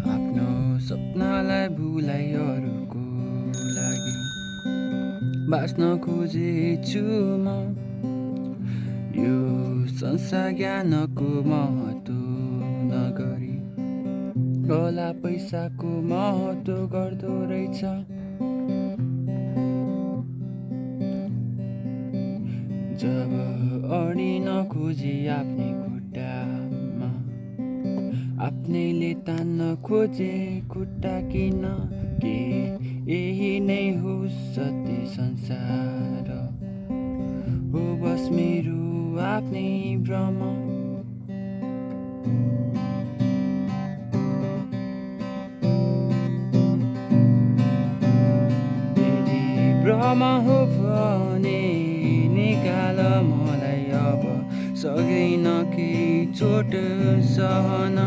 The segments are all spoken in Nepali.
आफ्नो सपनालाई भुलाई अरूको लागि बाँच्न खोजेछु म यो संसार ज्ञानको महत्त्व नगरी गला पैसाको महत्त्व गर्दो रहेछ जब अडिन खोजे आफ्नै खुट्टामा आफ्नैले तान्न खोजे खुट्टा किन के यही नै हो सत्य संसार हो बस मेरो आफ्नै भ्रम यदि भ्रम हो भने निकाल मलाई अब सक्दैन केही चोट सहन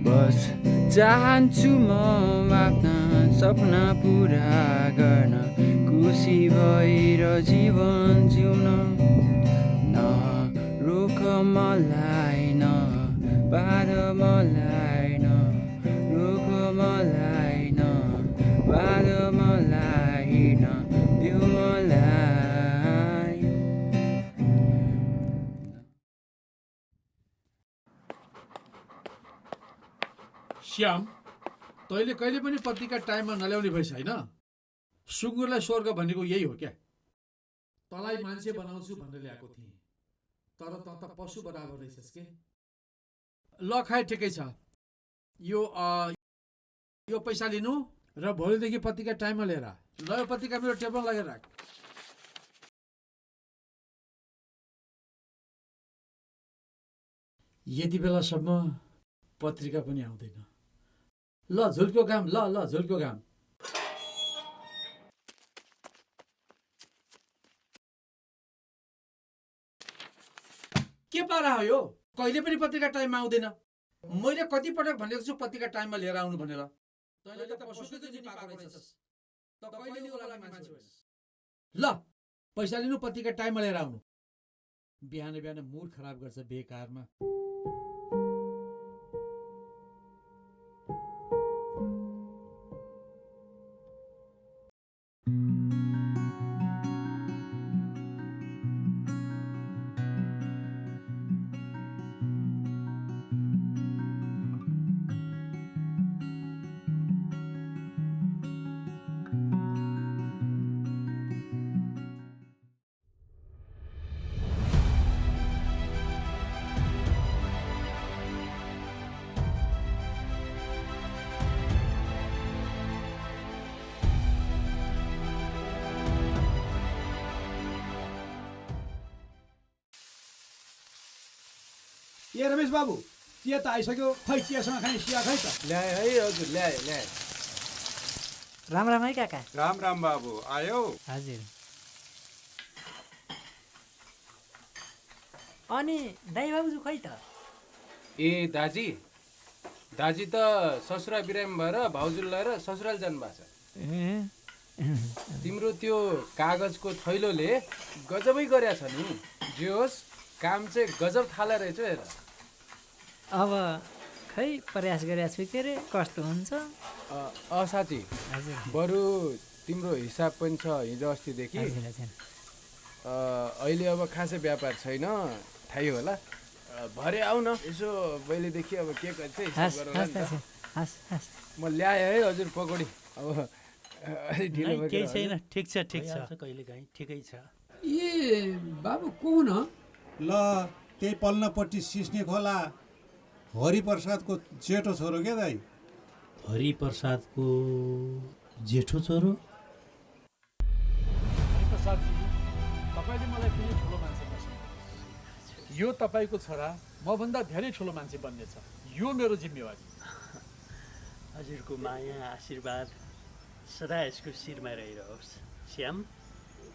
बस चाहन्छु म आफ्ना सपना पुरा गर्न खुसी भएर जीवन जिउन न रोक मलाई न बाध मलाई न रोक मलाई न बाध मलाई न दिउ मलाई श्याम तैँले कहिले पनि पत्रिका टाइममा नल्याउने भइस होइन सुँगुरलाई स्वर्ग भनेको यही हो क्या तँलाई मान्छे बनाउँछु भनेर ल्याएको थिएँ तर त पशु बराबर रहेछस् के ल खाए ठिकै छ यो पैसा लिनु र भोलिदेखि पत्रिका टाइममा लिएर नयाँ पत्रिका मेरो टेबल लगेर राख यति बेलासम्म पत्रिका पनि आउँदैन ल झुल्क्यो काम ल झुल्क्यो काम के पारा हो यो कहिले पनि पत्रिका टाइममा आउँदैन मैले कति पटक भनेको छु पत्रिका टाइममा लिएर आउनु भनेर तैँले त पशुकै जिनी पाएको रहेछस् त कहिले नि ओलाले मान्छे भइस् ल पैसा लिनु पत्रिका टाइममा लिएर आउनु बिहान बिहान मुड खराब गर्छ बेकारमा ए रमेश बाबु चिया त आइसक्यो खै चियासँग खाने चिया खै त ल्याए है हजुर ल्याए राम राम है काका राम बाबु आयो हजुर अनि दाइ बाबुजू खै त ए दाजी त ससुरा बिरामी भएर भाउजू लिएर ससुराल जानुभएको छ तिम्रो त्यो कागजको थैलोले गजबै गरेछ नि जे होस् काम चाहिँ गजब थाले रहेछ हेर अब खै प्रयास गरेको छु के अरे कस्तो हुन्छ साथी हजुर बरु तिम्रो हिसाब पनि छ हिजो अस्तिदेखि अहिले अब खासै व्यापार छैन थाहै होला भरे आऊ न यसो पहिलेदेखि अब के गर्छ म ल्याएँ है हजुर पकौडी अब केही छैन ठिक छ कहिलेकाहीँ ठिकै छ ए बाबु को हुन ल त्यही पल्लोपट्टि सिस्ने खोला हरिप्रसादको जेठो छोरो क्या दाइ हरिप्रसादको जेठो छोरो हरिप्रसादजी तपाईँले मलाई कुनै ठुलो मान्छे बस्नु यो तपाईँको छोरा मभन्दा धेरै ठुलो मान्छे बन्नेछ यो मेरो जिम्मेवारी हजुरको माया आशीर्वाद सदा यसको शिरमा रहिरहोस् श्याम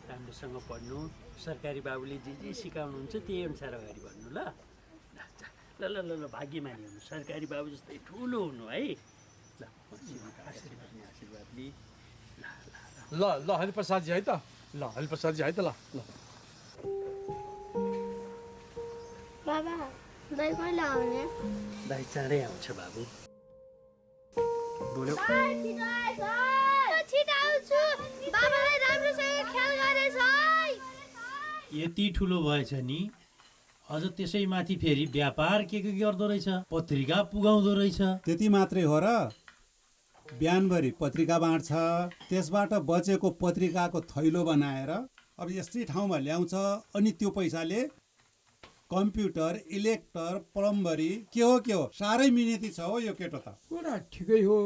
राम्रोसँग पढ्नु सरकारी बाबुले जे सिकाउनुहुन्छ त्यही अनुसार अगाडि बढ्नु ल ल ल ल भाग्यमानी हुनु सरकारी बाबु जस्तै ठुलो हुनु है आशीर्वाद लिई ल ल हरिप्रसादजी है त ल हरिप्रसादजी है त ल ल बाबा दही कहिले आउने दाइ चाँडै आउँछ बाबु बोल्यो छिटो आउँछु बाबालाई राम्रोसँग ख्याल गरेछ यति ठुलो भएछ नि अझ त्यसै माथि फेरि व्यापार के गर्दो रहेछ पत्रिका पुगाउँदो रहेछ त्यति मात्रै हो र बिहानभरि पत्रिका बाँड्छ त्यसबाट बचेको पत्रिकाको थैलो बनाएर अब यस्तै ठाउँमा ल्याउँछ अनि त्यो पैसाले कम्प्युटर इलेक्टर प्लम्बरी के हो साह्रै मिहिनेती छ हो यो केटो त कुरा ठिकै हो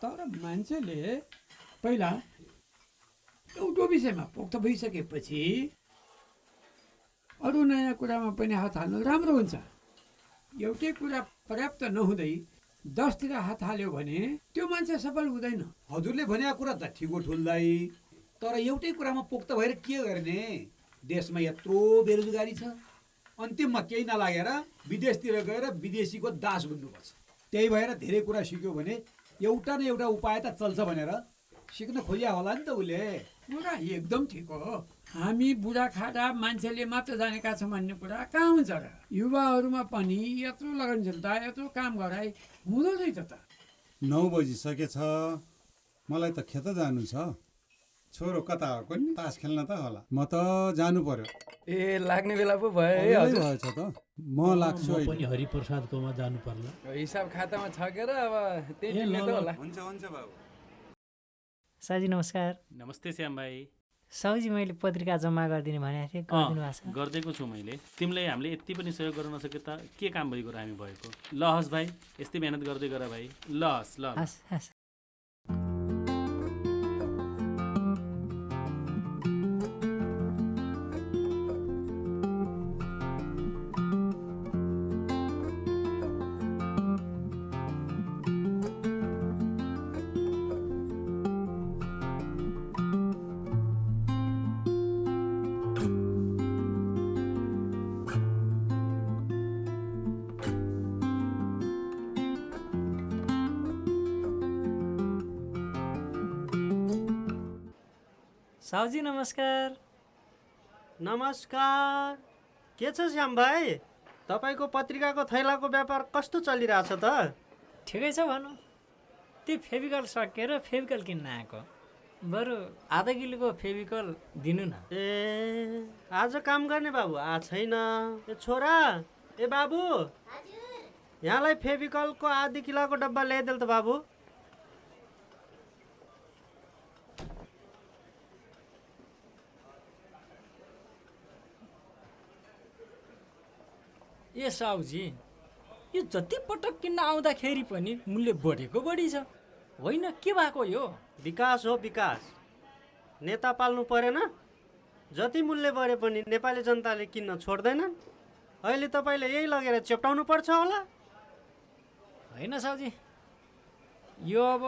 तर मान्छेले पहिला एउटा विषयमा पोख्त भइसकेपछि अरू नयाँ कुरामा पनि हात हाल्नु राम्रो हुन्छ एउटै कुरा पर्याप्त नहुँदै 10तिर हात हाल्यो भने त्यो मान्छे सफल हुँदैन हजुरले भनेको कुरा त ठिक हो ठुल्दै तर एउटै कुरामा पोख्त भएर के गर्ने देशमा यत्रो बेरोजगारी छ अन्तिममा केही नलागेर विदेशतिर गएर विदेशीको दास बन्नुपर्छ त्यही भएर धेरै कुरा सिक्यो भने एउटा न एउटा उपाय त चल्छ भनेर सिक्न खोजिया होला नि त उसले कुरा एकदम ठिक हो हामी बुढाखाडा मान्छेले मात्र जानेका छौँ भन्ने कुरा कहाँ हुन्छ र युवाहरूमा पनि यत्रो लगनशीलता यत्रो काम गराइ हुँदो रहेछ त 9 बजिसकेछ मलाई त खेत जानु छ छोरो कता हो नि तास खेल्न त होला म त जानु पर्यो ए लाग्ने बेला पो भयो है अबेरै हजुर भएछ त म लाग्छु म अहिले। पनि हरिप्रसादकोमा जानु पर्ला हिसाब खातामा छ के र अब त्यही ए, ल, टिप्ने त ल। होला हुन्छ बाबु साउजी नमस्कार नमस्ते श्याम भाइ साउजी मैले पत्रिका जम्मा गरिदिने भनेको थिएँ गरिदिनु भएको छ गरिदिएको छु मैले तिमीलाई हामीले यति पनि सहयोग गर्न नसके त के काम भइगयो र हामी भएको ल हस् भाइ यस्तै मेहनत गर्दै गर भाइ ल हस् ल हस् हस् साउजी नमस्कार नमस्कार के छ श्याम भाइ तपाईँको पत्रिकाको थैलाको व्यापार कस्तो चलिरहेछ त ठिकै छ भनौँ त्यो फेभिकल सकेर फेभिकल किन्न आएको बरु आधा किलोको फेभिकल दिनु न ए आज काम गर्ने बाबु छैन ए छोरा ए बाबु यहाँलाई फेभिकलको आधी किलोको डब्बा ल्याइदेऊ त बाबु ए साउजी यो जति पटक किन्न आउँदाखेरि पनि मूल्य बढेको बढी छ होइन के भएको यो विकास हो विकास नेता पाल्नु परेन जति मूल्य बढे पनि नेपाली जनताले किन्न छोड्दैनन् अहिले तपाईँले यही लगेर चेप्टाउनु पर्छ होला होइन साउजी यो अब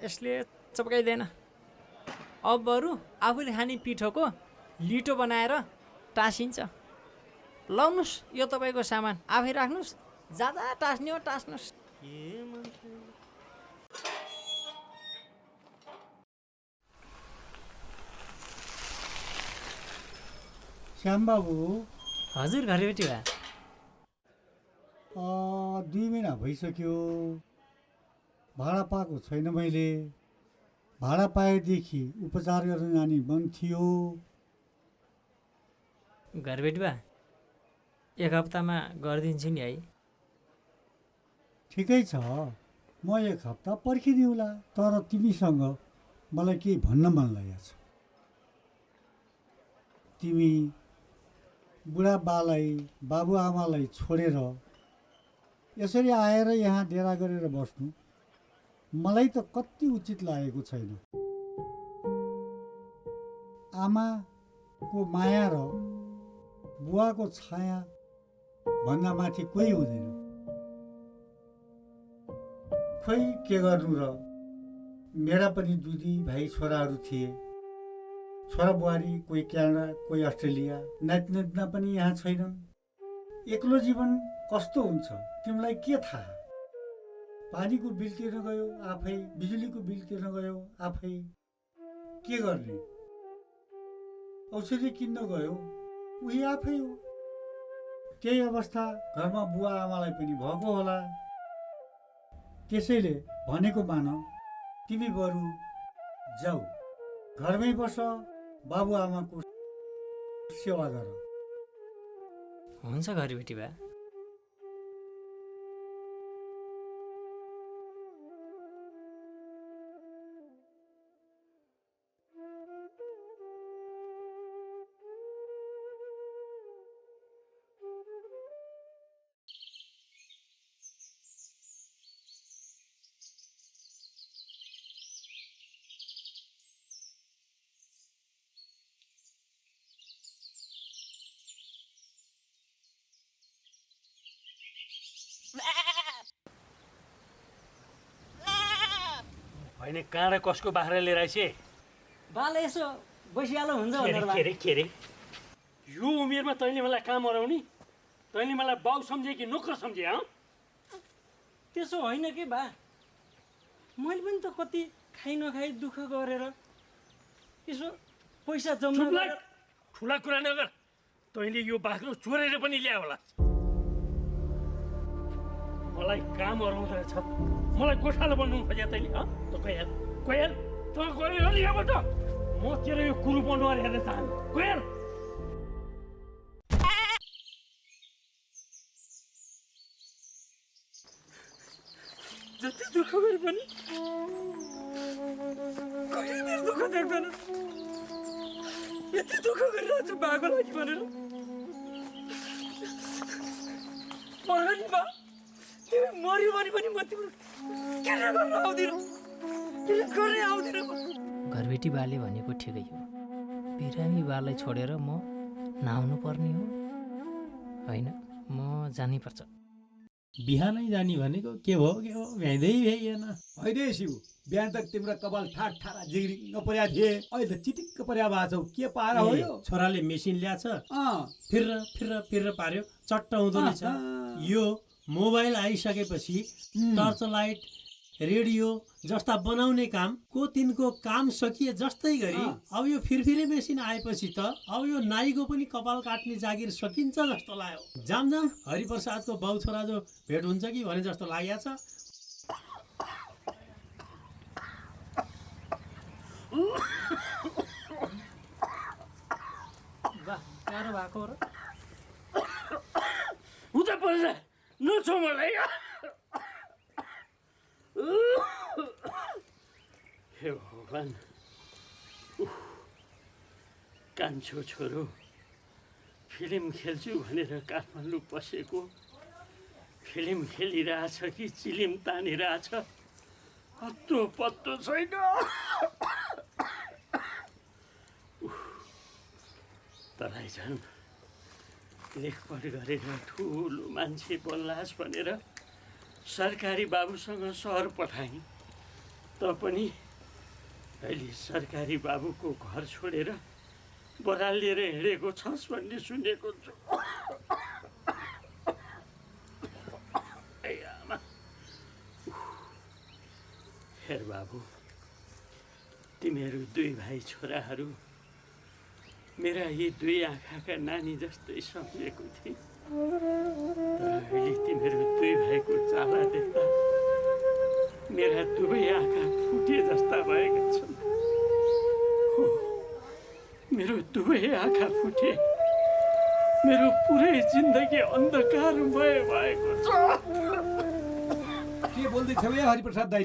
यसले चप्काइँदैन अब बरु आफूले खाने पिठोको लिटो बनाएर टाँसिन्छ लाउनुहोस् यो तपाईँको सामान आफै राख्नुहोस् जाँदा टाँस्ने हो टाँस्नुहोस् श्याम बाबु हजुर घरबेटी भए 2 महिना भइसक्यो भाडा पाएको छैन मैले भाडा पाएदेखि उपचार गर्न जाने मन थियो घरबेटी भए 1 हप्तामा गरिदिन्छु नि है ठिकै छ म 1 हप्ता पर्खिदिउँला तर तिमीसँग मलाई केही भन्न मन लागेको छ तिमी बुढाबालाई बाबुआमालाई छोडेर यसरी आएर यहाँ डेरा गरेर बस्नु मलाई त कति उचित लागेको छैन आमाको माया र बुवाको छाया भन्दा माथि कोही हुँदैन खोइ के गर्नु र मेरा पनि दुई भाइ छोराहरू थिए छोरा बुहारी कोही क्यानाडा कोही अस्ट्रेलिया नाति नातिना पनि यहाँ छैनन् एक्लो जीवन कस्तो हुन्छ तिमीलाई के थाहा पानीको बिल तिर्न गयो आफै, बिजुलीको बिल तिर्न गयो आफै। के गर्ने? औषधि किन्न गयो उही आफै हो। त्यही अवस्था घरमा बुवा आमालाई पनि भएको होला। त्यसैले भनेको मान, तिमी बरु जाऊ, घरमै बस, बाबुआमाको सेवा गर। हुन्छ घरबेटी बा। होइन कहाँ र कसको बाख्रा लिएर आइसे? बाले यसो बसिहाल्नु हुन्छ भनेर बा। के रे यो उमेरमा तैँले मलाई काम हराउने? तैँले मलाई बाउ सम्झे कि नोकर सम्झे? त्यसो होइन कि बा, मैले पनि त कति खाइ नखाइ दुःख गरेर यसो पैसा जम्मा गरेर। ठुला कुरा नगर। तैँले यो बाख्रो चोरेर पनि ल्यायो होला। मलाई काम हराउँदो रहेछ। मलाई गोठालो बन्नु खोज्या तैँले? त गइहाल त गइहाल यहाँबाट। म तेरो यो कुरो बनाएर हेर्न चाहन्छु। गइहाल। जति दुःख गरे पनि कहिले मेरो दुःख देख्दैन। यति दुःख गरिरहेको छु बाको लागि भनेर। मलाई बा, तिमी मऱ्यो भने पनि म तिम्रो केले गर्न आउँदिनँ, केले गर्ने आउँदिनँ। घरबेटी बाले भनेको ठिकै हो। बिरामी बालाई छोडेर म नआउनु पर्ने हो होइन, म जानै पर्छ। बिहानै जाने भनेको के भयो भ्याइँदै भ्याइएन। होइन शिव, बिहान त तिम्रो कपाल ठाट ठाडा जिग्रिङ परेका थिए, अहिले त चिटिक्क परेका भएको छौ। के पारा हो यो? छोराले मेसिन ल्याछ, फिर्र पार्यो, चट्ट हुँदो रहेछ। यो मोबाइल आइसकेपछि टर्च लाइट, रेडियो जस्ता बनाउने काम को तिनको काम सकिए जस्तै गरी अब यो फिरफिरे मेसिन आएपछि त अब यो नाईको पनि कपाल काट्ने जागिर सकिन्छ जस्तो लाग्यो। जाम हरिप्रसादको बाउ छोरा जो भेट हुन्छ कि भने जस्तो लागेको छ। गाह्रो भएको र उता पर्छ नछो मलाई। हे भगवान्, कान्छो छोरो फिल्म खेल्छु भनेर काठमाडौँ पसेको फिल्म खेलिरहेछ कि चिलिम तानिरहेछ हत्तो पत्तो छैन। तँलाई झन् लेखपढ गरेर ठुलो मान्छे बन्लास् भनेर सरकारी बाबुसँग सहर पठाएँ। त पनि अहिले सरकारी बाबुको घर छोडेर बराल लिएर हिँडेको छस् भन्ने सुनेको छु। आमा, हेर बाबु, तिमीहरू दुई भाइ छोराहरू मेरा यी दुई आँखाका नानी जस्तै सम्झेको थिएँ। तर अहिले तिमीहरू दुई भाइको चाला देख्दा मेरा दुवै आँखा फुटे जस्ता भएका छन्। मेरो दुवै आँखा फुटे, मेरो पुरै जिन्दगी अन्धकारमय भएको छ। के बोल्दैछौ ए हरिप्रसाद दाइ?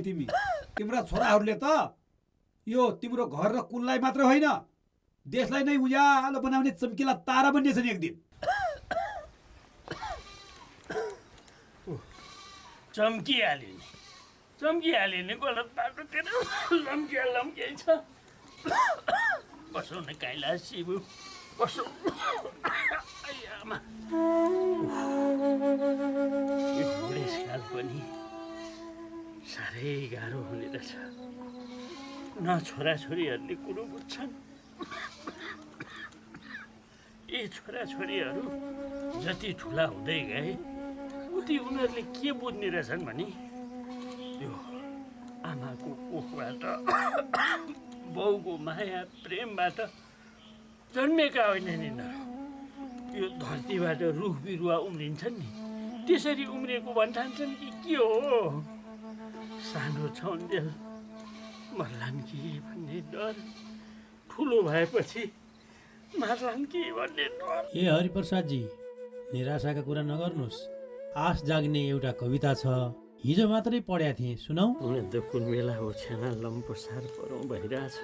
तिम्रा छोराहरूले त यो तिम्रो घर र कुललाई मात्र होइन, देशलाई नै उज्यालो बनाउने चम्किला तारा बन्नेछन् एक दिन। चम्किहाल्यो नि गलत बाटोतिर लम्किया छ। बसौँ न कैलाश शिवु, बसौँ। आमा, यो बुढेसकाल पनि साह्रै गाह्रो हुने रहेछ। न छोराछोरीहरूले कुरो बुझ्छन्। यी छोराछोरीहरू जति ठुला हुँदै गए उति उनीहरूले के बुझ्ने रहेछन् भने यो आमाको कोखबाट बाउको माया प्रेमबाट जन्मेका होइन नि यो धरतीबाट रुख बिरुवा उम्रिन्छन् नि त्यसरी उम्रिएको भन्ठान्छन् कि हो सानो छौन्जेल मर्लान् कि भन्ने डर ठुलो भएपछि मर्लान् कि भन्ने डर। ए हरिप्रसादजी, निराशाका कुरा नगर्नुहोस्। आश जाग्ने एउटा कविता छ, हिजो मात्रै पढ्या थिएँ, सुनाऊ। हुन त कुन बेला ओछ्याना लम्पसार परौँ भइरहेछ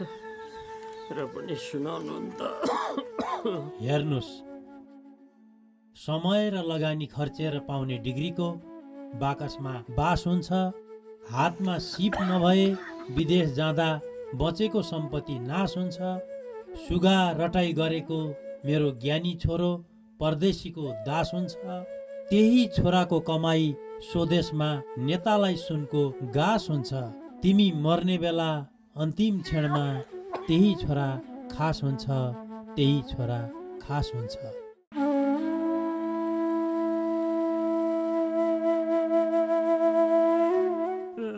र पनि सुनाउनु त। हेर्नुहोस्, समय र लगानी खर्चेर पाउने डिग्रीको बाकसमा बास हुन्छ, हातमा सिप नभए विदेश जाँदा बचेको सम्पत्ति नाश हुन्छ, सुगा रटाई गरेको मेरो ज्ञानी छोरो परदेशीको दास हुन्छ, त्यही छोराको कमाई स्वदेशमा नेतालाई सुनको गास हुन्छ, तिमी मर्ने बेला अन्तिम क्षणमा त्यही छोरा खास हुन्छ, त्यही छोरा खास हुन्छ।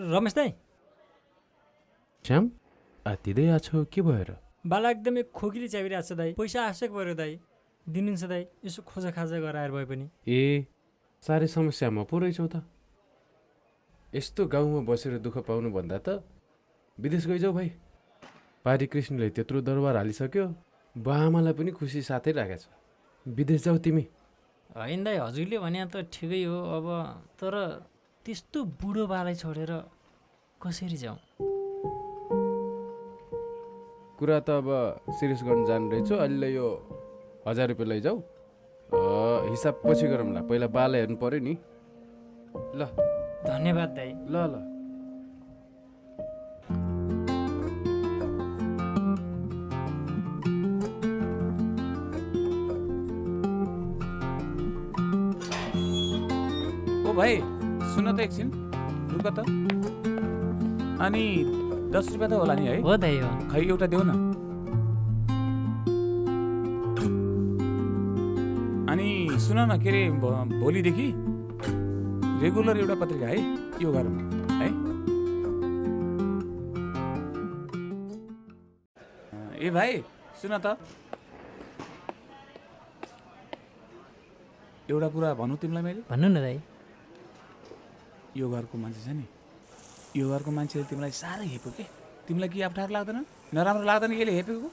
रमेश दाई, श्याम आत्तिँदै आछौ, के भयो र? बाला एकदमै खोकिली च्यापिरहेको छ दाई, पैसा आवश्यक पऱ्यो दाई, दिनुहुन्छ दाई, यसो खोजा खाजा गराएर भए पनि। ए साह्रै समस्यामा पो रहेछौ त। यस्तो गाउँमा बसेर दुःख पाउनु भन्दा त विदेश गइजाऊ भाइ। पारी कृष्णले त्यत्रो दरबार हालिसक्यो, बाआमालाई पनि खुसी साथै राखेछ। विदेश जाऊ तिमी। होइन दाई, हजुरले भने त ठिकै हो, अब तर त्यस्तो बुढो बालाई छोडेर कसरी जाउँ? कुरा त अब सिरियस गर्नु जानु रहेछ। अहिले यो 1000 रुपियाँ लैजाऊ, हिसाब पछि गरौँला, पहिला बालाई हेर्नु पर्यो नि। ल धन्यवाद दाई। ल ल ओ भाइ सुन त एकछिन, रुक त। अनि 10 रुपियाँ त होला नि है? हो दाइ हो। खै एउटा देऊ न। अनि सुन न, के अरे भोलिदेखि रेगुलर एउटा पत्रिका है यो घरमा है। ए भाइ सुन त, एउटा कुरा भनौँ तिमीलाई मैले? भन्नु न दाइ। यो घरको मान्छे छ नि, यो घरको मान्छेले तिमीलाई साह्रै हेप्यो के? तिमीलाई के अप्ठ्यारो लाग्दैन, नराम्रो लाग्दैन यसले हेपेको?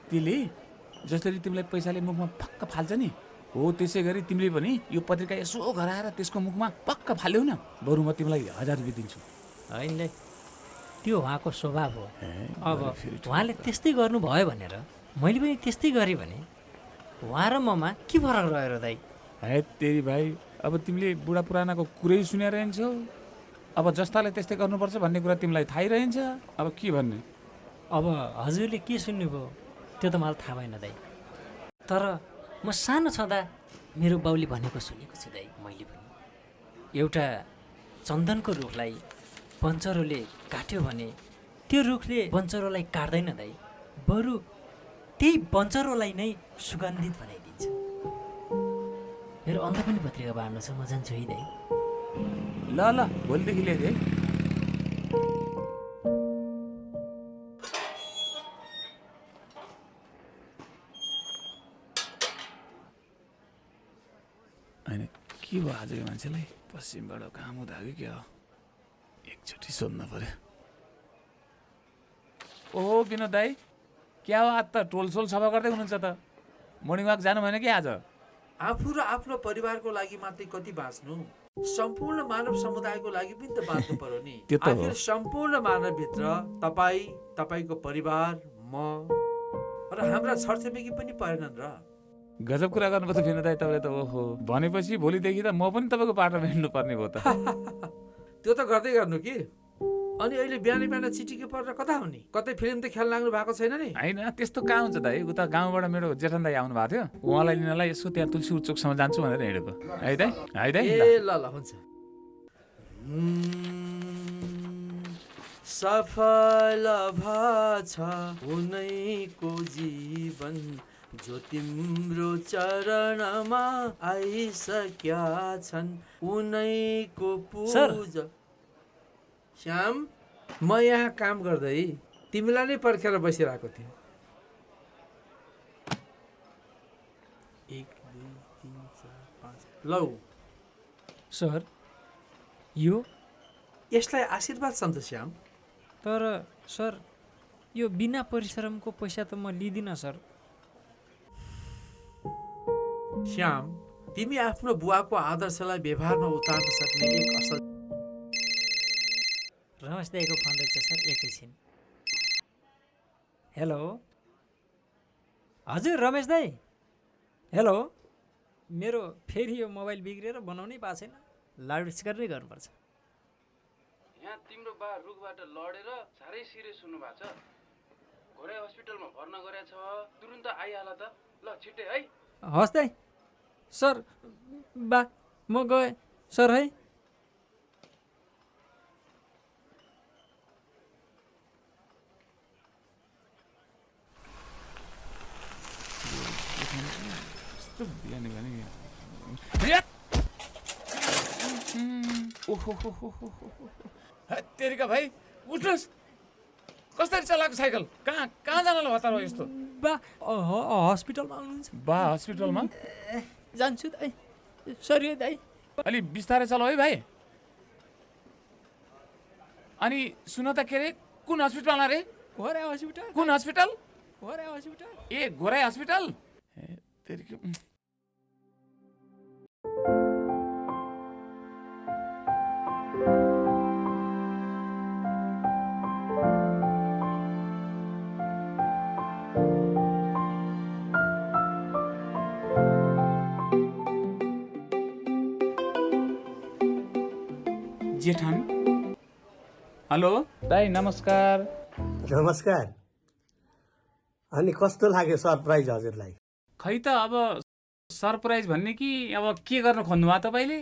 त्यसले जसरी तिमीलाई पैसाले मुखमा पक्क फाल्छ नि, हो त्यसै गरी तिमीले पनि यो पत्रिका यसो घराएर त्यसको मुखमा पक्क फाल्यौ न, बरु म तिमीलाई 1000 रुपियाँ दिन्छु। होइन दाइ, त्यो उहाँको स्वभाव हो। अब उहाँले त्यस्तै गर्नुभयो भनेर मैले पनि त्यस्तै गरेँ भने उहाँ र ममा के फरक रह्यो र दाइ? है तेरी भाइ, अब तिमीले बुढा पुरानाको कुरै सुनेर रहन्छौ, अब जस्ताले त्यस्तै गर्नुपर्छ भन्ने कुरा तिमीलाई थाहै रहन्छ, अब के भन्ने? अब हजुरले के सुन्नुभयो त्यो त मलाई थाहा भएन दाइ, तर म सानो छँदा मेरो बाउले भनेको सुनेको छु दाइ। मैले पनि एउटा चन्दनको रुखलाई बन्चरोले काट्यो भने त्यो रुखले बन्चरोलाई काट्दैन दाइ, बरु त्यही बन्चरोलाई नै सुगन्धित बनाइदिन्छ। मेरो अन्त पनि पत्रिका बाँड्नु छ, म जान्छु है दाइ। ल ल भोलिदेखि ल्याइदे है। होइन के भयो आज यो मान्छेलाई? पश्चिमबाट काम हुँदाखेरि क्या हो, एकचोटि सोध्न पर्यो। ओहो विनोद दाई, क्या हो आज त टोलसोल सभा गर्दै हुनुहुन्छ त? मर्निङ वाक जानु भएन कि आज? आफू र आफ्नो परिवारको लागि मात्रै कति बाँच्नु, सम्पूर्ण मानव समुदायको लागि पनि त बाँच्नु पर्यो नि। आखिर सम्पूर्ण मानवभित्र तपाईँ, तपाईँको परिवार, म र हाम्रा छरछिमेकी पनि परेनन् र। गजब कुरा गर्नुभयो त विनोद दाई तपाईँले त। ओहो, भनेपछि भोलिदेखि त म पनि तपाईँको बाटो भेट्नु पर्ने भयो त। त्यो त गर्दै गर्नु कि। अनि अहिले बिहान बिहान चिटिके परेर कता हो नि? कतै फिल्म त खेल लाग्नु भएको छैन नि? होइन त्यस्तो कहाँ हुन्छ दाइ, उता गाउँबाट मेरो जेठन दाई आउनु भएको थियो, उहाँलाई लिनलाई यसो त्यहाँ तुलसी चोकसम्म जान्छु भनेर हिँडेको। है दाइ, है दाइ। ए ल ल हुन्छ। सफल भछ उनैको जीवन, जो तिम्रो चरणमा आइसक्या छन् उनैको पूजा। श्याम, म यहाँ काम गर्दै तिमीलाई नै पर्खेर बसिरहेको थिएँ। 1 2 3 4 5 लौ सर यो यसलाई आशीर्वाद सम्झ श्याम। तर सर यो बिना परिश्रमको पैसा त म लिदिनँ सर। श्याम, तिमी आफ्नो बुवाको आदर्शलाई व्यवहारमा उतार्न सक्ने एक असल। रमेश दाईको फोन रहेछ सर, एकैछिन। हेलो हजुर रमेश दाई। हेलो, मेरो फेरि यो मोबाइल बिग्रेर बनाउनै पाएको छैन, लाउड स्पिकर नै गर्नुपर्छ। यहाँ तिम्रो बा रुखबाट लडेर साह्रै सिरियस हुनु भएको छ। घोराई हस्पिटलमा भर्ना गरेको छ, तुरुन्त आइहाल त। ल छिट्टै है। हस् दाई। सर बा म गएँ सर है। तेरिका भाइ उठ्नुहोस्। कसरी चलाएको साइकल? कहाँ कहाँ जानलाई हतार हो यस्तो? बा हस्पिटलमा आउनुहुन्छ। बा हस्पिटलमा? जान्छु दाई। सरी दाई। अलि बिस्तारै चलाऊ है भाइ। अनि सुन त के रे, कुन हस्पिटलमा रे? घोराई हस्पिटल। कुन हस्पिटल? घोराई हस्पिटल। ए घोराई हस्पिटल। तेरिका जेठान। हेलो दाई, नमस्कार। नमस्कार। अनि कस्तो लाग्यो सरप्राइज हजुरलाई? खै त अब सरप्राइज भन्ने कि अब के गर्न खोज्नुभयो तपाईँले?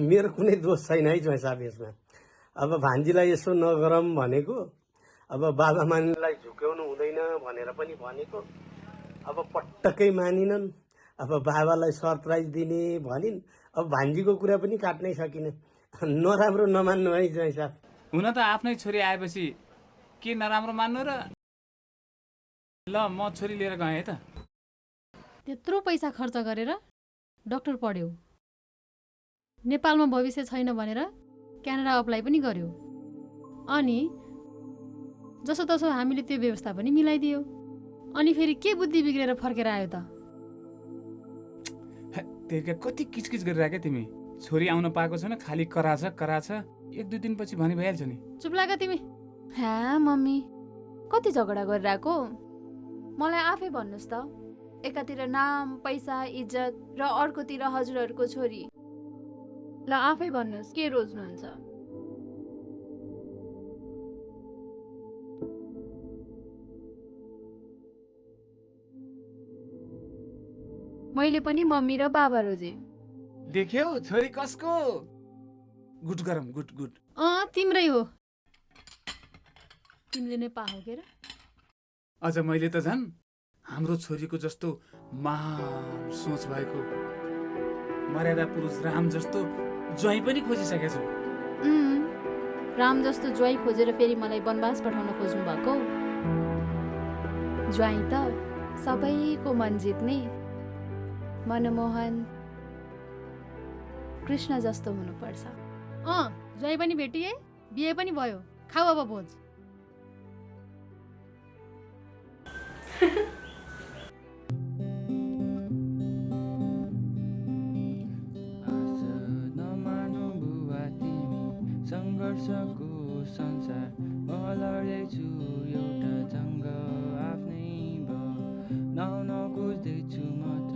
मेरो कुनै दोष छैन है ज्वाइँ साहब यसमा। अब भान्जीलाई यसो नगरौँ भनेको, अब बाबा मानिलाई झुक्याउनु हुँदैन भनेर पनि भनेको, अब पटक्कै मानिनन्। अब बाबालाई सरप्राइज दिने भनिन्, अब भान्जीको कुरा पनि काट्नै सकिनँ। नराम्रो नमान्नु है ज्वाइँ साहब। हुन त आफ्नै छोरी आएपछि के नराम्रो मान्नु र? ल म छोरी लिएर गएँ है त। त्यत्रो पैसा खर्च गरेर डक्टर पढ्यो, नेपालमा भविष्य छैन भनेर क्यानाडा अप्लाई पनि गर्यो, अनि जसोतसो हामीले त्यो व्यवस्था पनि मिलाइदियो। अनि फेरि के बुद्धि बिग्रेर फर्केर आयो त? तेरिका कति किचकिच गरिरहेको तिमी? छोरी आउन पाएको छैन, खालि कराछ कराछ। 1-2 दिनपछि भनी भइहाल्छ नि। चुप लाग तिमी। हाँ मम्मी, कति झगडा गरिरहेको? मलाई आफै भन्नुहोस् त। एकातिर नाम पैसा इज्जत र अर्कोतिर हजुरहरूको छोरी। ल आफै भन्नुहोस् के रोज्नुहुन्छ? मैले पनि मम्मी र बाबा रोजे। देख्यौ छोरी कसको? गुड गरम, गुड गुड। तिम्रै हो। तिमीले नै पाहो र? अझ मैले त झन् हाम्रो छोरीको जस्तो महान सोच भएको मर्यादा पुरुष राम जस्तो ज्वाइँ पनि खोजिसकेको छु। राम जस्तो ज्वाइँ खोजेर फेरि मलाई वनवास पठाउन खोज्नु भएको? ज्वाइँ त सबैको मन जित्ने मनमोहन कृष्ण जस्तो हुनुपर्छ। ज्वाइँ पनि भेटिए, बिहे पनि भयो। खाऊ अब भोज। सङ्घर्षको संसार लड्दैछु एउटा जङ्ग आफ्नै नाउन खोज्दैछु म त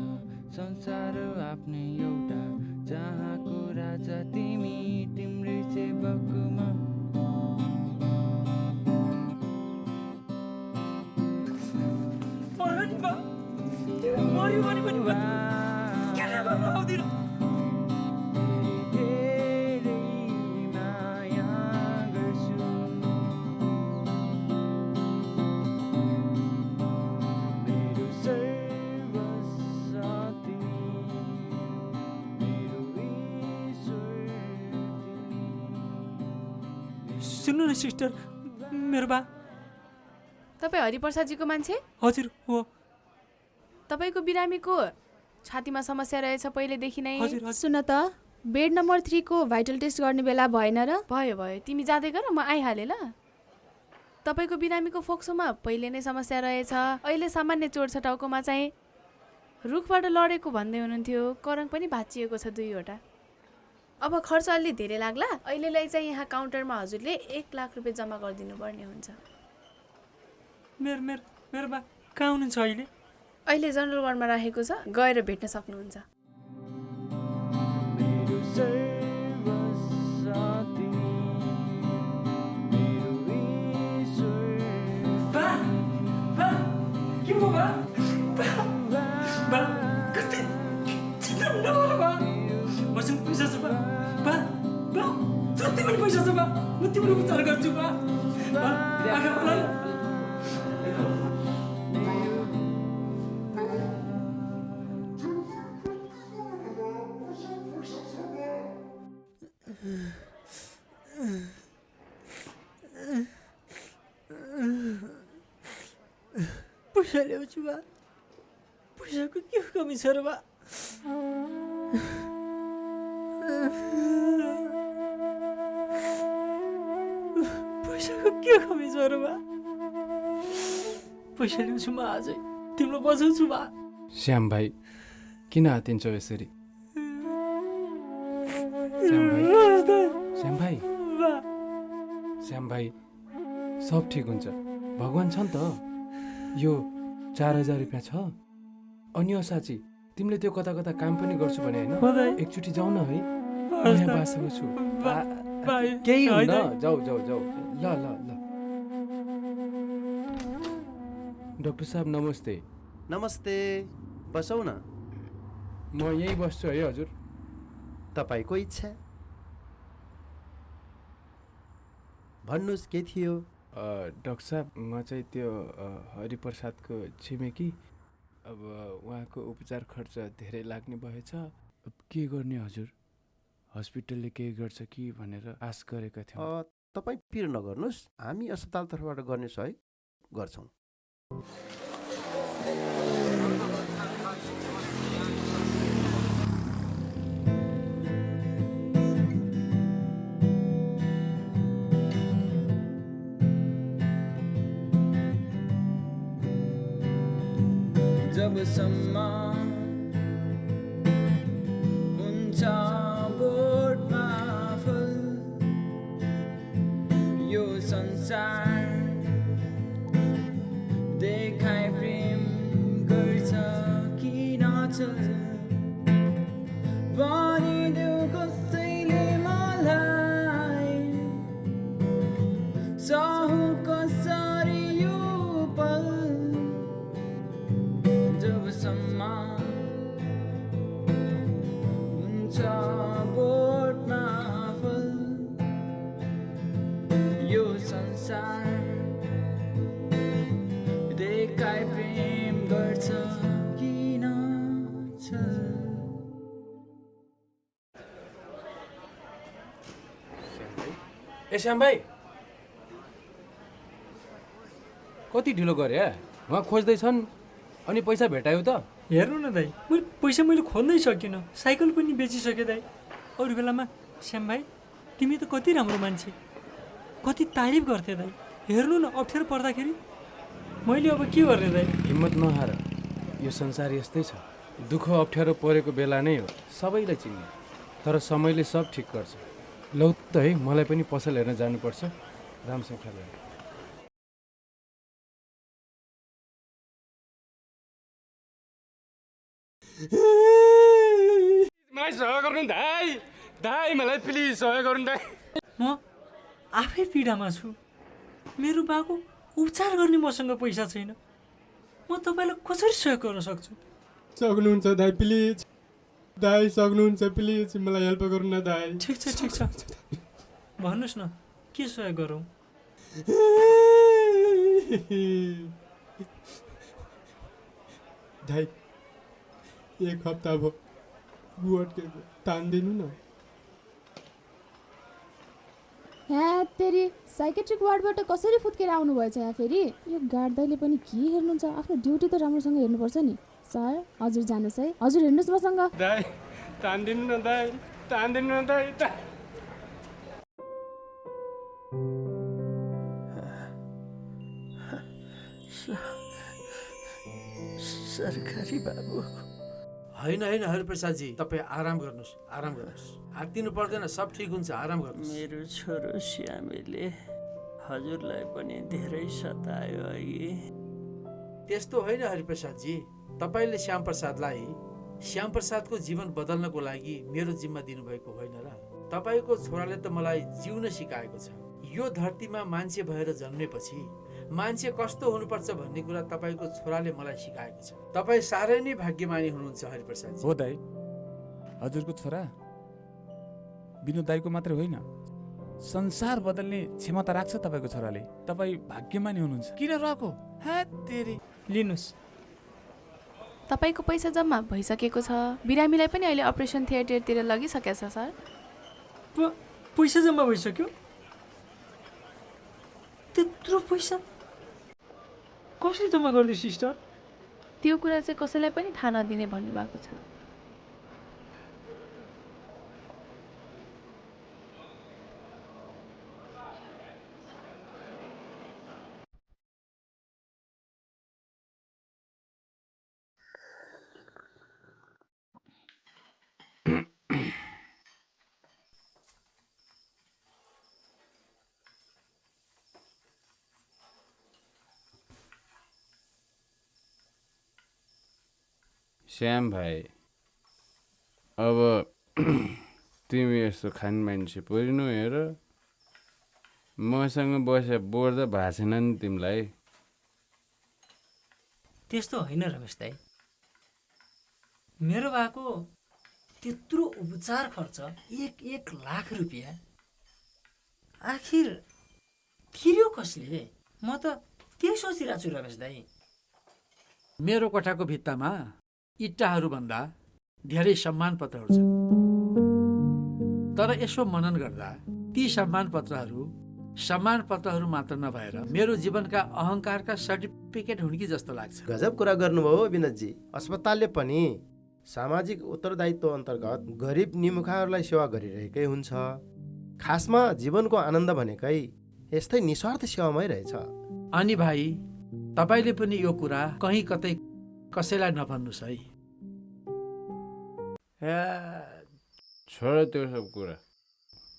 संसार आफ्नै एउटा जहाँको राजा तिमी तिम्रै सेवकमा। मर्यो भने पनि किन गर्न आउँदिन? सुन्नु न सिस्टर, मेरो बा। तपाईँ हरिप्रसादजीको मान्छे? हजुर हो। तपाईँको बिरामीको छातीमा समस्या रहेछ पहिलेदेखि नै। हजुर। सुन त, बेड नम्बर 3 को भाइटल टेस्ट गर्ने बेला भएन र? भयो भयो, तिमी जाँदै गर, म आइहालेँ ल। तपाईँको बिरामीको फोक्सोमा पहिले नै समस्या रहेछ। अहिले सामान्य चोट छ, टाउकोमा चाहिँ रुखबाट लडेको भन्दै हुनुहुन्थ्यो। करङ पनि भाँचिएको छ 2वटा। अब खर्च अलि धेरै लाग्ला। अहिलेलाई चाहिँ यहाँ काउन्टरमा हजुरले 1 लाख रुपियाँ जम्मा गरिदिनु पर्ने हुन्छ। मेरो बा कहाँ हुनुहुन्छ अहिले? अहिले जनरल वार्डमा राखेको छ, गएर भेट्न सक्नुहुन्छ। मसँग पैसा छ बा, जति पनि पैसा छ बा, म तिम्रो उपचार गर्छु बा। पैसा ल्याउँछु बा, पैसाको के कमी छ र बा? पैसाको के कमी छ र बा? पैसा ल्याउँछु म आजै, तिम्रो बचाउँछु बा। श्याम भाइ, किन हातिन्छौ यसरी? श्याम भाइ, सब ठिक हुन्छ, भगवान छ नि त। यो 4000 रुपियाँ छ। अनि साँची, तिमीले त्यो कता कता काम पनि गर्छु भने होइन? एकचोटि जाऊ न है, यहाँ बासँग छु। केही हुन्न, जाऊ। ल ल ल। डाक्टर साहब नमस्ते। नमस्ते, बसौ न। म यहीँ बस्छु है हजुर। तपाईँको इच्छा, भन्नुहोस् के थियो? डाक्टर साहब, म चाहिँ त्यो हरिप्रसादको छिमेकी। अब उहाँको उपचार खर्च धेरै लाग्ने भएछ। अब के गर्ने हजुर? हस्पिटलले केही गर्छ कि भनेर आश गरेका थियौँ। तपाईँ पिर नगर्नुहोस्, हामी अस्पताल तर्फबाट गर्ने सहयोग गर्छौँ। जबसम्म हुन्छ बोटमा फल, यो संसार देखाइ प्रेम गर्छ कि नचल, भनिदेऊ कसैले मलाई, सहु कसरी यो पल। जबसम्म हुन्छ बोटमा फल, यो संसार देखाइ प्रेम गर्छ कि नचल। ए श्याम भाइ, कति ढिलो गरे? उहाँ खोज्दैछन्, अनि पैसा भेटायो त? हेर्नु न दाइ, मैले खोज्नै सकिनँ, साइकल पनि बेचिसकेँ दाइ। अरू बेलामा श्याम भाइ, तिमी त कति राम्रो मान्छे, कति तारिफ गर्थे दाइ। हेर्नु न, अप्ठ्यारो पर्दाखेरि मैले अब के गर्ने दाइ? हिम्मत नहार, यो संसार यस्तै छ। दुःख अप्ठ्यारो परेको बेला नै हो सबैलाई चिन्ने, तर समयले सब ठिक गर्छ। लौ त है, मलाई पनि पसल हेर्न जानुपर्छ। रामसँग ख्याल गर्नु। मलाई सहयोग गर्नु दाइ, मलाई प्लिज सहयोग गर्नु दाइ। म आफै पीडामा छु, मेरो बाको उपचार गर्ने मसँग पैसा छैन। म तपाईँलाई कसरी सहयोग गर्न सक्छु? सक्नुहुन्छ दाइ, प्लिज दाइ, सक्नुहुन्छ प्लिज, मलाई हेल्प गर्नु न दाइ। ठिक छ, भन्नुहोस् न, के सहयोग गरौँ? दाइ, 1 हप्ता भयो गुवाटको तान्दिनु न। ह्या तेरि साइकेट्रिक वार्डबाट कसरी फुत्केर आउनुभएछ यहाँ फेरि? यो गार्ड दाइले पनि के हेर्नुहुन्छ? आफ्नो ड्युटी त राम्रोसँग हेर्नुपर्छ नि। सर हजुर जानुहोस् है, हजुर हेर्नुहोस् मसँग। दाइ तान्दिनु न दाइ, तान्दिनु न दाइ। सरकारी बाबु होइन होइन हरिप्रसादजी, तपाईँ आराम गर्नुहोस्, आराम गर्नुहोस्। आत्तिनु पर्दैन, सब ठिक हुन्छ, आराम गर्नुहोस्। मेरो छोरो श्यामेले हजुरलाई पनि धेरै सतायो अघि। त्यस्तो होइन हरिप्रसादजी, तपाईँले श्यामप्रसादलाई श्यामप्रसादको जीवन बदल्नको लागि मेरो जिम्मा दिनुभएको होइन र? तपाईँको छोराले त मलाई जिउन सिकाएको छ। यो धरतीमा मान्छे भएर जन्मेपछि मान्छे कस्तो हुनुपर्छ भन्ने कुरा तपाईँको छोराले मलाई सिकाएको छ। तपाईँ साह्रै नै भाग्यमानी हुनुहुन्छ हरिप्रसादजी। हो दाइ, हजुरको छोरा विनोद दाइको मात्रै होइन, संसार बदल्ने क्षमता राख्छ तपाईँको छोराले। तपाईँ भाग्यमानी हुनुहुन्छ। किन रहेको लिनुहोस्। तपाईँको पैसा जम्मा भइसकेको छ। बिरामीलाई पनि अहिले अपरेसन थिएटरतिर लगिसकेछ सर। पैसा जम्मा भइसक्यो? त्यत्रो पैसा कसले जम्मा गरिदियो सिस्टर? त्यो कुरा चाहिँ कसैलाई पनि थाहा नदिने भन्नुभएको छ। श्याम भाइ, अब तिमी यस्तो खाने मान्छे परिनु हेर। मसँग बसे बोर त भएको छैन नि तिमीलाई। त्यस्तो होइन रमेश दाइ, मेरो भएको त्यत्रो उपचार खर्च 1 लाख रुपियाँ आखिर तिर्यो कसले? म त त्यही सोचिरहेको छु रमेश दाइ। मेरो कोठाको भित्तामा इट्टाहरू भन्दा धेरै सम्मान पत्रहरू छन्, तर यसो मनन गर्दा ती सम्मान पत्रहरू मात्र नभएर मेरो जीवनका अहङ्कारका सर्टिफिकेट हुन् कि जस्तो लाग्छ। गजब कुरा गर्नुभयो विनोदजी। अस्पतालले पनि सामाजिक उत्तरदायित्व अन्तर्गत गरिब निमुखाहरूलाई सेवा गरिरहेकै हुन्छ। खासमा जीवनको आनन्द भनेकै यस्तै निस्वार्थ सेवामै रहेछ। अनि भाइ, तपाईँले पनि यो कुरा कहीँ कतै कसैलाई नभन्नुहोस् है। छोड त्यो सब कुरा,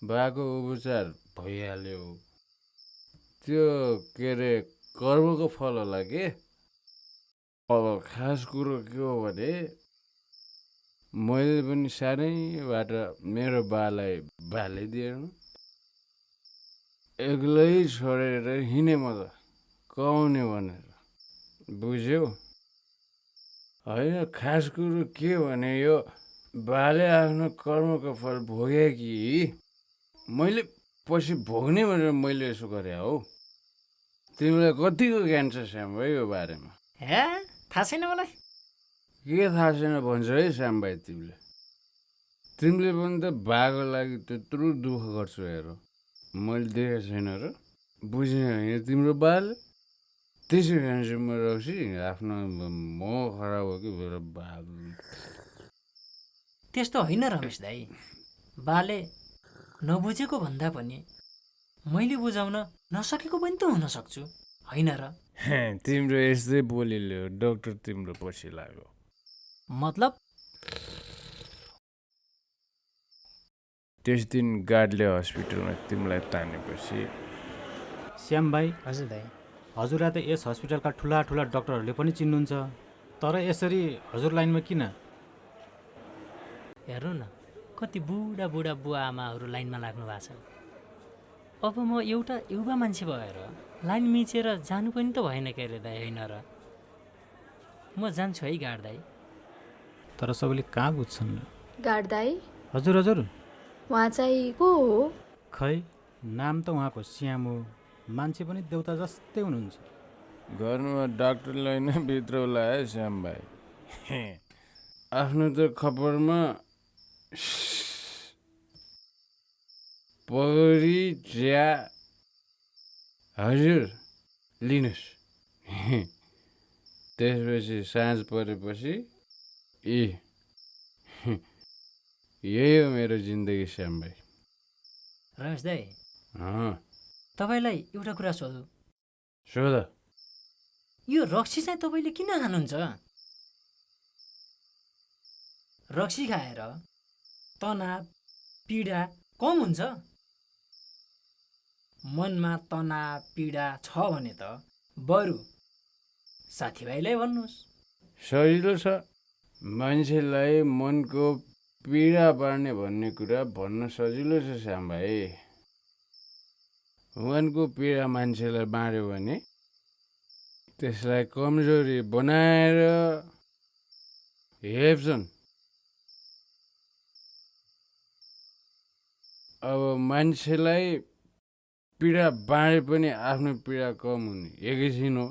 भएको उपचार भइहाल्यो। त्यो के अरे कर्मको फल होला के। अब खास कुरो के हो भने मैले पनि सानैबाट मेरो बालाई भालिदिएन, एक्लै छोडेर हिँडेँ म त कमाउने भनेर, बुझ्यौ? होइन, खास कुरो के भने यो बाले आफ्नो कर्मको फल भोगे कि मैले पछि भोग्ने भनेर मैले यसो गरेँ हौ। तिमीलाई कतिको ज्ञान छ श्याम भाइ यो बारेमा? थाहा छैन मलाई। के थाहा छैन भन्छ है श्याम भाइ तिमीले? तिमीले पनि त बाको लागि त्यत्रो दुःख गर्छौ हेर। मैले देखेको छैन र? बुझेन होइन तिम्रो बाले? त्यसै कारण चाहिँ म रक्सी आफ्नो म खराब हो कि मेरो बा। त्यस्तो होइन रमेश दाइ, बाले नबुझेको भन्दा पनि मैले बुझाउन नसकेको पनि त हुन सक्छु, होइन र? तिम्रो यस्तै बोलीले डाक्टर तिम्रो पछि लाग्यो। मतलब? त्यस दिन गार्डले हस्पिटलमा तिमीलाई तानेपछि श्याम भाइ, हजुर दाइ, हजुरलाई त यस हस्पिटलका ठुला ठुला डाक्टरहरूले पनि चिन्नुहुन्छ, तर यसरी हजुर लाइनमा किन? हेर्नु न, कति बुढा बुढा बुवा आमाहरू लाइनमा लाग्नु भएको छ। अब म एउटा युवा मान्छे भएर लाइन मिचेर जानु पनि त भएन के अरे दाइ, होइन र? म जान्छु है गार्ड दाइ। तर सबैले कहाँ बुझ्छन्? गार्ड दाइ? हजुर हजुर। उहाँ चाहिँ को हो? खै, नाम त उहाँको श्याम हो, मान्छे पनि देउता जस्तै हुनुहुन्छ। घरमा डाक्टरलाई नै भित्र लाए श्याम भाइ। आफ्नो त खपरमा पकौडी चिया हजुर लिनुहोस्। त्यसपछि साँझ परेपछि यही हो मेरो जिन्दगी श्याम भाइ। रमेश दाई अँ, तपाईँलाई एउटा कुरा सोधौँ। सोध। यो रक्सी चाहिँ तपाईँले किन खानुहुन्छ? रक्सी खाएर तनाव पीडा कम हुन्छ? मनमा तनाव पीडा छ भने त बरु साथीभाइलाई भन्नुहोस्। सजिलो छ। मान्छेलाई मनको पीडा पार्ने भन्ने कुरा भन्न सजिलो छ श्याम भाइ। मनको पीडा मान्छेलाई बाँड्यो भने त्यसलाई कमजोरी बनाएर हेप्छन्। अब मान्छेलाई पीडा बाँडे पनि आफ्नो पीडा कम हुने एकैछिन हो।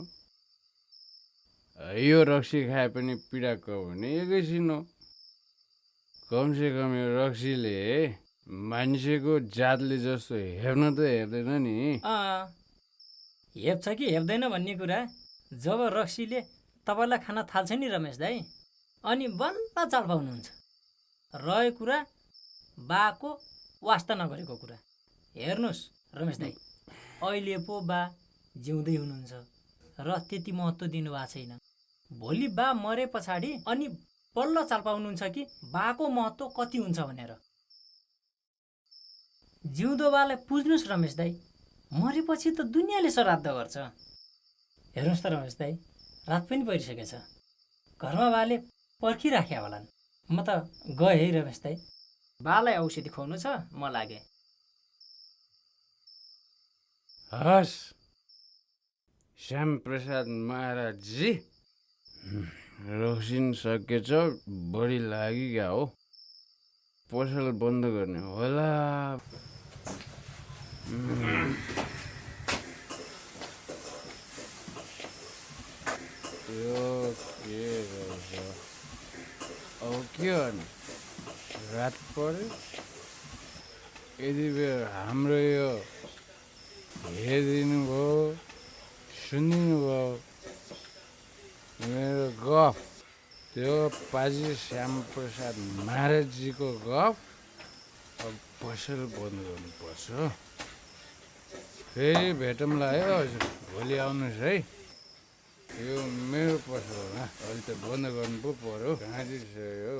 यो रक्सी खाए पनि पीडा कम हुने एकैछिन हो। कमसेकम यो रक्सीले मान्छेको जातले जस्तो हेर्न त हेर्दैन नि। हेप्छ कि हेप्दैन भन्ने कुरा जब रक्सीले तपाईँलाई खान थाल्छ नि रमेश दाई, अनि बल्ल चाल पाउनुहुन्छ। रह्यो कुरा बाको वास्ता नगरेको कुरा। हेर्नुहोस् रमेश दाई, अहिले पो बा जिउँदै हुनुहुन्छ र त्यति महत्त्व दिनुभएको छैन। भोलि बा मरे पछाडि अनि बल्ल चाल पाउनुहुन्छ कि बाको महत्त्व कति हुन्छ भनेर। जिउँदो बालाई पुज्नुहोस् रमेश दाई, मरेपछि त दुनियाँले श्राद्ध गर्छ। हेर्नुहोस् त रमेश दाई, रात पनि परिसकेछ, घरमा बाले पर्खिराख्या होलान्। म त गएँ है रमेश दाई, बालाई औषधि खुवाउनु छ, म लागेँ। हस् श्याम प्रसाद महाराजजी, रक्सी सकेछ, बढी लागिगयो हो। पसल बन्द गर्ने होला। यो के रहेछ? अब के गर्ने? रात पर्यो। यति बेर हाम्रो यो हेरिदिनु भयो, सुनिदिनु भयो मेरो गफ, त्यो पाजी श्याम प्रसाद महाराजजीको गफ। अब पसल बन्द गर्नुपर्छ। फेरि भेटौँला है हजुर, भोलि आउनुहोस् है। यो मेरो पसल हो, अहिले त बन्द गर्नु पो पर्यो। कहाँ चाहिँ छ यो?